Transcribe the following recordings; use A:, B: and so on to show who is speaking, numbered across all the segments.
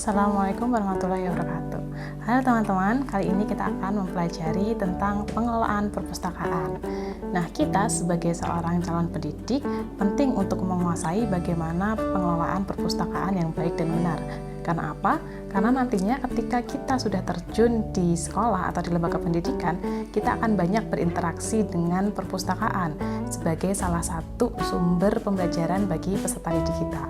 A: Assalamualaikum warahmatullahi wabarakatuh. Halo teman-teman, kali ini kita akan mempelajari tentang pengelolaan perpustakaan. Nah, kita sebagai seorang calon pendidik penting untuk menguasai bagaimana pengelolaan perpustakaan yang baik dan benar. Karena apa? Karena nantinya ketika kita sudah terjun di sekolah atau di lembaga pendidikan, kita akan banyak berinteraksi dengan perpustakaan sebagai salah satu sumber pembelajaran bagi peserta didik kita.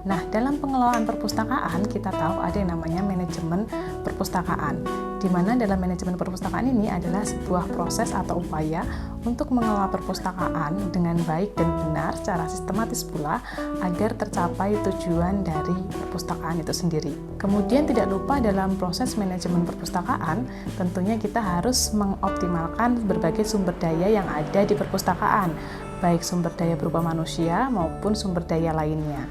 A: Nah, dalam pengelolaan perpustakaan, kita tahu ada yang namanya manajemen perpustakaan, di mana dalam manajemen perpustakaan ini adalah sebuah proses atau upaya untuk mengelola perpustakaan dengan baik dan benar secara sistematis pula agar tercapai tujuan dari perpustakaan itu sendiri. Kemudian tidak lupa dalam proses manajemen perpustakaan, tentunya kita harus mengoptimalkan berbagai sumber daya yang ada di perpustakaan, baik sumber daya berupa manusia maupun sumber daya lainnya.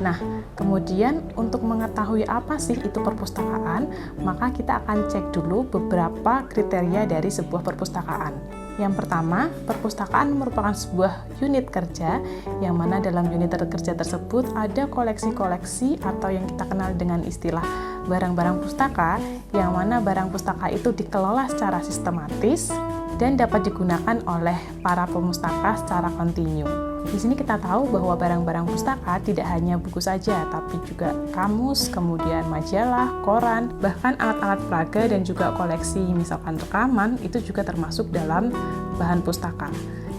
A: Nah, kemudian untuk mengetahui apa sih itu perpustakaan, maka kita akan cek dulu beberapa kriteria dari sebuah perpustakaan. Yang pertama, perpustakaan merupakan sebuah unit kerja, yang mana dalam unit kerja tersebut ada koleksi-koleksi atau yang kita kenal dengan istilah barang-barang pustaka, yang mana barang pustaka itu dikelola secara sistematis dan dapat digunakan oleh para pemustaka secara kontinu. Di sini kita tahu bahwa barang-barang pustaka tidak hanya buku saja, tapi juga kamus, kemudian majalah, koran, bahkan alat-alat peraga dan juga koleksi misalkan rekaman itu juga termasuk dalam bahan pustaka.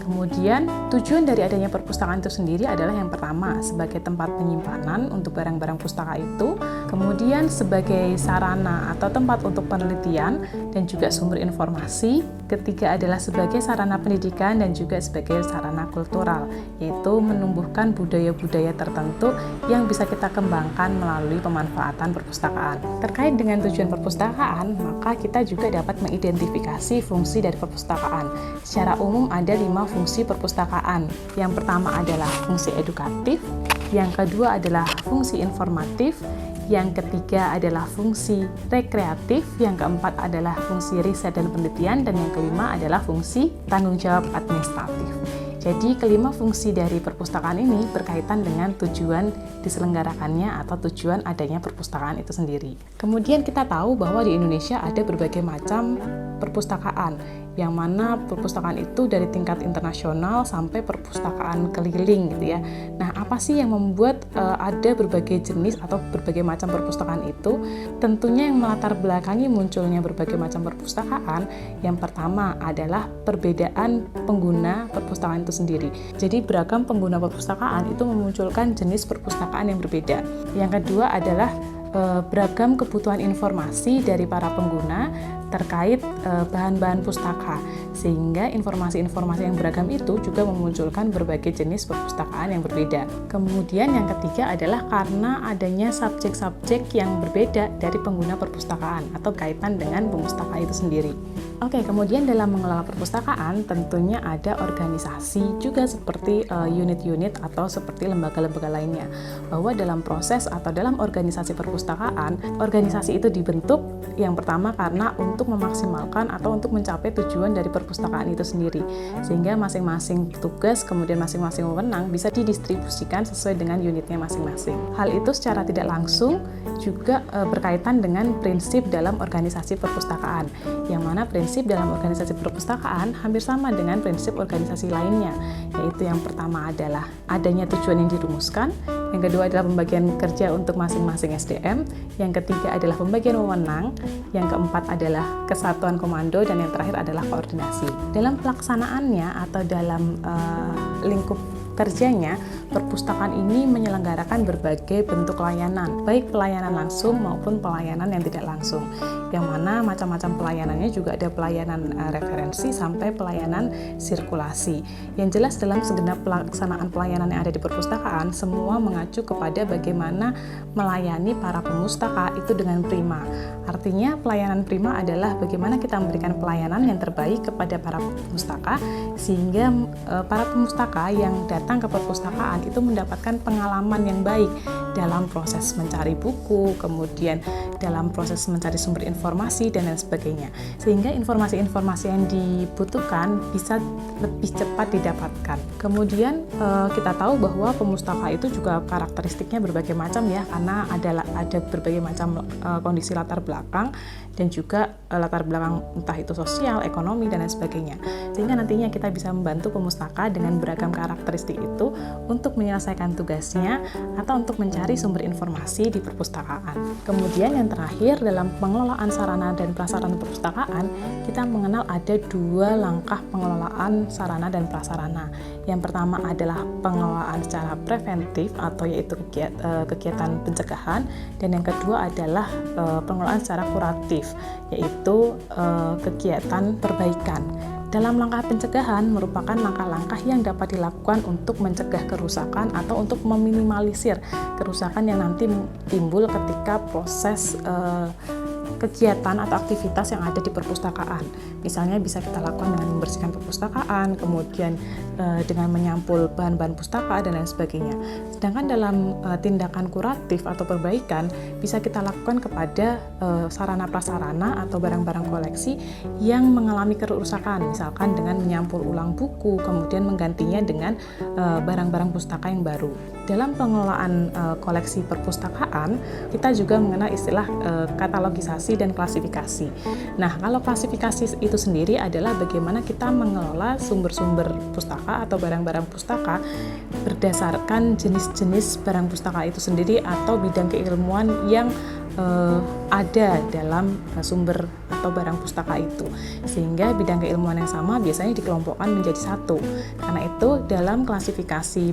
A: Kemudian tujuan dari adanya perpustakaan itu sendiri adalah yang pertama sebagai tempat penyimpanan untuk barang-barang pustaka itu, kemudian sebagai sarana atau tempat untuk penelitian dan juga sumber informasi, ketiga adalah sebagai sarana pendidikan dan juga sebagai sarana kultural, yaitu menumbuhkan budaya-budaya tertentu yang bisa kita kembangkan melalui pemanfaatan perpustakaan. Terkait dengan tujuan perpustakaan, maka kita juga dapat mengidentifikasi fungsi dari perpustakaan. Secara umum ada 5 fungsi perpustakaan. Yang pertama adalah fungsi edukatif, yang kedua adalah fungsi informatif, yang ketiga adalah fungsi rekreatif, yang keempat adalah fungsi riset dan penelitian, dan yang kelima adalah fungsi tanggung jawab administratif. Jadi kelima fungsi dari perpustakaan ini berkaitan dengan tujuan diselenggarakannya atau tujuan adanya perpustakaan itu sendiri. Kemudian kita tahu bahwa di Indonesia ada berbagai macam perpustakaan, yang mana perpustakaan itu dari tingkat internasional sampai perpustakaan keliling gitu ya. Nah, apa sih yang membuat ada berbagai jenis atau berbagai macam perpustakaan itu? Tentunya yang melatar belakangi munculnya berbagai macam perpustakaan, yang pertama adalah perbedaan pengguna perpustakaan itu sendiri. Jadi beragam pengguna perpustakaan itu memunculkan jenis perpustakaan yang berbeda. Yang kedua adalah beragam kebutuhan informasi dari para pengguna terkait bahan-bahan pustaka, sehingga informasi-informasi yang beragam itu juga memunculkan berbagai jenis perpustakaan yang berbeda. Kemudian yang ketiga adalah karena adanya subjek-subjek yang berbeda dari pengguna perpustakaan atau kaitan dengan pemustaka itu sendiri. Oke, kemudian dalam mengelola perpustakaan tentunya ada organisasi juga seperti unit-unit atau seperti lembaga-lembaga lainnya, bahwa dalam proses atau dalam organisasi perpustakaan, organisasi itu dibentuk yang pertama karena untuk memaksimalkan atau untuk mencapai tujuan dari perpustakaan itu sendiri, sehingga masing-masing tugas kemudian masing-masing wewenang bisa didistribusikan sesuai dengan unitnya masing-masing. Hal itu secara tidak langsung juga berkaitan dengan prinsip dalam organisasi perpustakaan, yang mana prinsip dalam organisasi perpustakaan hampir sama dengan prinsip organisasi lainnya, yaitu yang pertama adalah adanya tujuan yang dirumuskan, yang kedua adalah pembagian kerja untuk masing-masing SDM, yang ketiga adalah pembagian wewenang, yang keempat adalah kesatuan komando, dan yang terakhir adalah koordinasi. Dalam pelaksanaannya atau dalam lingkup kerjanya, perpustakaan ini menyelenggarakan berbagai bentuk layanan, baik pelayanan langsung maupun pelayanan yang tidak langsung, yang mana macam-macam pelayanannya juga ada pelayanan referensi sampai pelayanan sirkulasi. Yang jelas dalam segenap pelaksanaan pelayanan yang ada di perpustakaan, semua mengacu kepada bagaimana melayani para pemustaka itu dengan prima. Artinya pelayanan prima adalah bagaimana kita memberikan pelayanan yang terbaik kepada para pemustaka, sehingga para pemustaka yang datang ke perpustakaan itu mendapatkan pengalaman yang baik dalam proses mencari buku, kemudian dalam proses mencari sumber informasi dan lain sebagainya. Sehingga informasi-informasi yang dibutuhkan bisa lebih cepat didapatkan. Kemudian kita tahu bahwa pemustaka itu juga karakteristiknya berbagai macam ya, karena ada berbagai macam kondisi latar belakang dan juga latar belakang entah itu sosial, ekonomi dan lain sebagainya. Sehingga nantinya kita bisa membantu pemustaka dengan beragam karakteristik itu untuk menyelesaikan tugasnya atau untuk mencari sumber informasi di perpustakaan. Kemudian yang terakhir, dalam pengelolaan sarana dan prasarana perpustakaan, kita mengenal ada 2 langkah pengelolaan sarana dan prasarana. Yang pertama adalah pengelolaan secara preventif atau yaitu kegiatan pencegahan, dan yang kedua adalah pengelolaan secara kuratif, yaitu kegiatan perbaikan. Dalam langkah pencegahan merupakan langkah-langkah yang dapat dilakukan untuk mencegah kerusakan atau untuk meminimalisir kerusakan yang nanti timbul ketika proses kegiatan atau aktivitas yang ada di perpustakaan. Misalnya bisa kita lakukan dengan membersihkan perpustakaan, kemudian dengan menyampul bahan-bahan pustaka dan lain sebagainya. Sedangkan dalam tindakan kuratif atau perbaikan bisa kita lakukan kepada sarana prasarana atau barang-barang koleksi yang mengalami kerusakan, misalkan dengan menyampul ulang buku, kemudian menggantinya dengan barang-barang pustaka yang baru. Dalam pengelolaan koleksi perpustakaan, kita juga mengenal istilah katalogisasi dan klasifikasi. Nah, kalau klasifikasi itu sendiri adalah bagaimana kita mengelola sumber-sumber pustaka atau barang-barang pustaka berdasarkan jenis-jenis barang pustaka itu sendiri atau bidang keilmuan yang ada dalam sumber atau barang pustaka itu, sehingga bidang keilmuan yang sama biasanya dikelompokkan menjadi satu. Karena itu dalam klasifikasi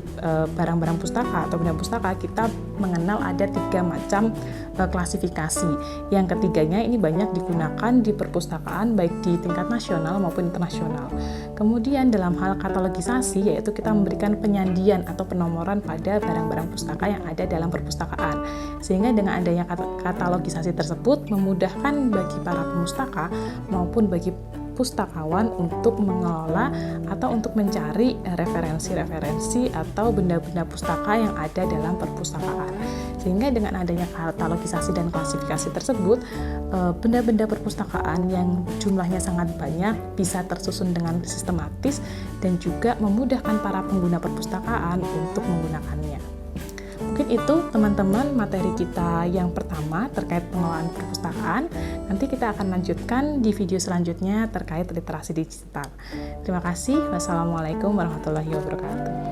A: barang-barang pustaka atau benda pustaka kita mengenal ada 3 macam klasifikasi. Yang ketiganya ini banyak digunakan di perpustakaan baik di tingkat nasional maupun internasional. Kemudian dalam hal katalogisasi, yaitu kita memberikan penyandian atau penomoran pada barang-barang pustaka yang ada dalam perpustakaan, sehingga dengan adanya katalogisasi tersebut memudahkan bagi para pemustaka maupun bagi pustakawan untuk mengelola atau untuk mencari referensi-referensi atau benda-benda pustaka yang ada dalam perpustakaan. Sehingga dengan adanya katalogisasi dan klasifikasi tersebut, benda-benda perpustakaan yang jumlahnya sangat banyak bisa tersusun dengan sistematis dan juga memudahkan para pengguna perpustakaan untuk menggunakannya. Mungkin itu teman-teman materi kita yang pertama terkait pengelolaan perpustakaan. Nanti kita akan lanjutkan di video selanjutnya terkait literasi digital. Terima kasih. Wassalamualaikum warahmatullahi wabarakatuh.